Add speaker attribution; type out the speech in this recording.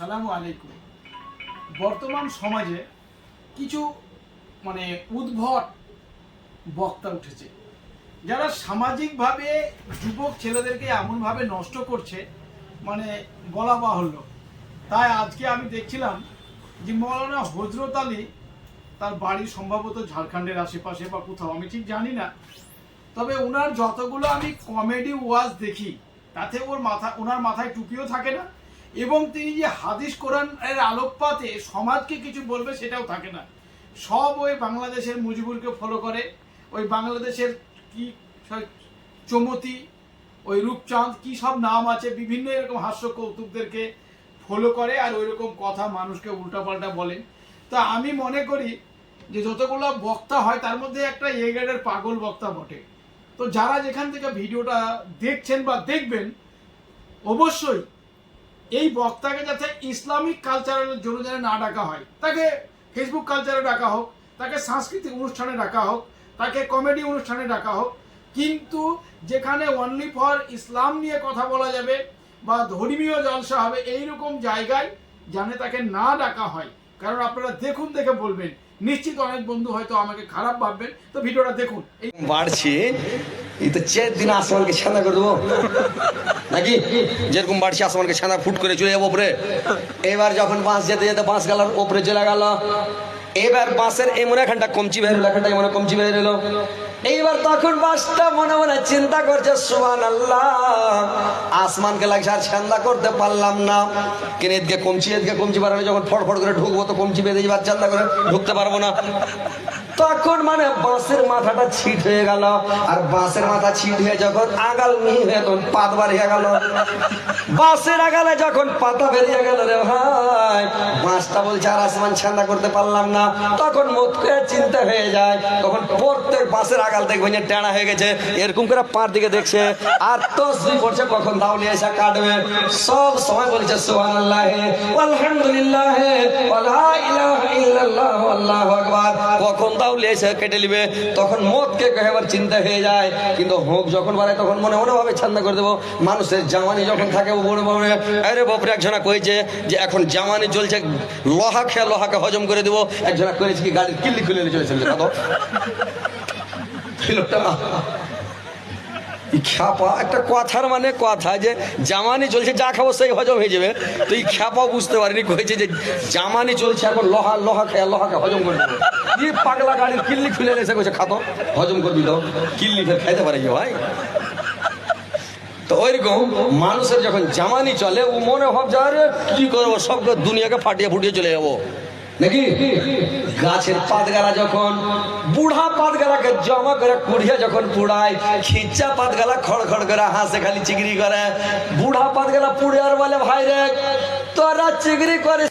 Speaker 1: আসসালামু আলাইকুম। বর্তমান সমাজে কিছু উদ্ভট বক্তা উঠেছে, যারা সামাজিকভাবে যুবক ছেলেদেরকে এমনভাবে নষ্ট করছে, বলা বাহুল্য। তাই আজকে আমি দেখছিলাম যে মৌলানা হযরত আলী, তার বাড়ি সম্ভবত ঝাড়খণ্ডের আশেপাশে বা কোথাও, আমি ঠিক জানি না, তবে ওনার যতগুলো আমি কমেডি ওয়াজ দেখি তাতে ওনার মাথায় টুপিও থাকে না, এবং তিনি যে হাদিস কোরআনের আলোকপাতে সমাজকে কিছু বলবে সেটাও থাকে না। সব ওই বাংলাদেশের মুজিবুরকে ফলো করে, ওই বাংলাদেশের কি চমতি, ওই রূপচাঁদ, কি সব নাম আছে, বিভিন্ন এরকম হাস্য কৌতুকদেরকে ফলো করে আর ওই রকম কথা মানুষকে উল্টাপাল্টা বলেন। তা আমি মনে করি যে যতগুলো বক্তা হয় তার মধ্যে একটা এ গ্রেডের পাগল বক্তা বটে। তো যারা যেখান থেকে ভিডিওটা দেখছেন বা দেখবেন, অবশ্যই এই বক্তাকে যাতে ইসলামিক কালচারের জন্য যেন না ডাকা হয়, তাকে ফেসবুক কালচারে ডাকা হোক, তাকে সাংস্কৃতিক অনুষ্ঠানে ডাকা হোক, তাকে কমেডি অনুষ্ঠানে ডাকা হোক, কিন্তু যেখানে অনলি ফর ইসলাম নিয়ে কথা বলা যাবে বা ধর্মীয় জলসা হবে এইরকম জায়গায় জানে তাকে না ডাকা হয়। কারণ আপনারা দেখুন, দেখে বলবেন, নিশ্চিত অনেক বন্ধু হয়তো আমাকে খারাপ ভাববেন। তো ভিডিওটা দেখুন।
Speaker 2: বাড়ছে এই তো 4 দিন আসমানকে ছানা করে দেবো নাকি? যেরকম বাড়ছে আসমানকে ছানা ফুট করে চলে যাবো উপরে। এবার যখন বাঁশ যেতে যেতে বাঁশ গালার উপরে চলে গেল, এবার বাঁশের এমন এখানটা কমচি বেরোলো, এখানটা এমন কমচি বেরোলো। এইবার তখন বাসটা মনে মনে চিন্তা করছে, সুবহানাল্লাহ, আসমানকে লাগছে আর ছান্দা করতে পারলাম না, কিন্তু এদিকে কমচি বাড়ালে যখন ফটফট করে ঢুকবো তো কমচি বেঁধে যাবার, চান্দা করে ঢুকতে পারবো না। তখন বাঁশের মাথাটা ছিট হয়ে গেল, আর বাঁশের মাথা ছিট হয়ে যখন আগাল মিহি হয়ে তখন পাত বাড়িয়ে গেল। বাঁশের আগালে যখন পাতা বেরিয়ে গেল রে ভাই, বাঁশটা বলছে আর আসমান ছান্দা করতে পারলাম না। তখন মত করে চিন্তা হয়ে যায়, তখন প্রত্যেক বাঁশের আগাল দেখবেন যে টেনা হয়ে গেছে, এরকম করে পার দিকে দেখছে আর তসবিহ পড়ছে, কখন দাউলি এসে কাটবে। সব সময় বলছে সুবহানাল্লাহ, আলহামদুলিল্লাহ, ওয়ালা ইলাহা ইল্লাল্লাহ, আল্লাহু আকবার, কখন দাউলি এসে কেটে নিবে। তখন মতকে কয়েকবার চিন্তা হয়ে যায়, কিন্তু হোক যখন বাড়ায় তখন মনে মনে ভাবে ছান্দা করে দেবো। মানুষের জামানি যখন থাকে বড় বড়, আরে বাপরে, একজনা কয়েছে যে এখন জামানি চলছে, লোহা খেয়ে লোহাকে হজম করে দেবো। একজনা করেছে কি গাড়ির কিল্লি খুলে নিয়ে চলেছে খ্যাপা। একটা কথার কথা যে জামানি চলছে, যা খাবো সেই হজম হয়ে যাবে। তো এই খ্যাপা বুঝতে পারিনি, কয়েছে যে জামানি চলছে এখন লোহা খেয়ে লোহাকে হজম করে দেবো। এই পাগলা গাড়ির কিল্লি খুলে এসে কইছে খাতো হজম করবি, তো কিল্লি ফের খাইতে পারে ভাই। তো ওইরকম মানুষের যখন জামানি চলে, ও মনে ভাবছে আরে কি করবো, সব দুনিয়াকে ফাটিয়ে ফুটিয়ে চলে যাবো নাকি? গাছের পাতগালা যখন বুড়া পাতগালাকে জমা করে কুড়িয়ে যখন পুড়ায়, খিচা পাতগালা খড়খড় করে হাসে, খালি চিগড়ি করে। বুড়া পাতগালা পুড়ে আর বলে, ভাই রে তোরা চিগড়ি করে